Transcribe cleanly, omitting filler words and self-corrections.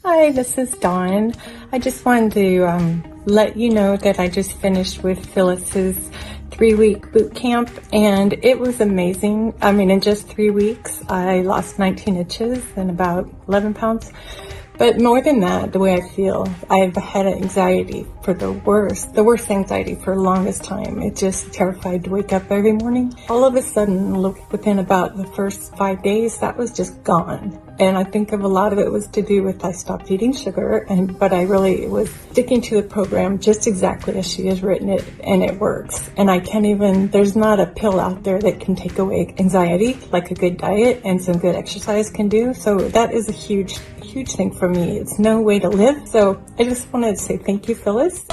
Hi, this is Dawn. I just wanted to let you know that I just finished with Phyllis's 3-week boot camp, and it was amazing. I mean, in just 3 weeks, I lost 19 inches and about 11 pounds. But more than that, the way I feel, I've had anxiety for the worst anxiety for the longest time. It just terrified to wake up every morning. All of a sudden, within about the first 5 days, that was just gone. And I think a lot of it was to do with I stopped eating sugar, but I really was sticking to the program just exactly as she has written it, and it works. And there's not a pill out there that can take away anxiety like a good diet and some good exercise can do. So that is a huge thing for me. It's no way to live. So I just wanted to say thank you, Phyllis.